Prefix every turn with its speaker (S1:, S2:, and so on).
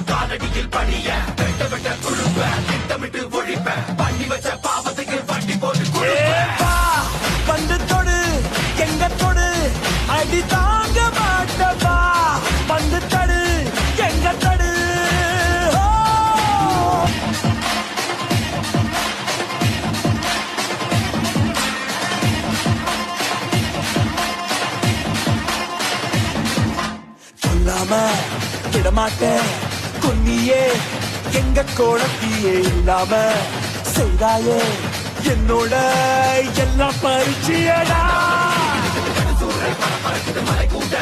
S1: காலடியில் பணிய வெட்ட வெட்ட குழுப்ப திட்டமிட்டு ஒழிப்ப பண்ணி வச்ச பாவத்துக்கு வண்டி போட்டு
S2: வந்து தொடு எங்க தொடு அடி தாங்க மாட்டவா வந்து தடு எங்க தடு சொல்லாம விடமாட்டேன் கொன்னியே எங்க கோலத்தியே இல்லாம செய்தாயே என்னோட எல்லாம் பரிச்சயடா மலை கூட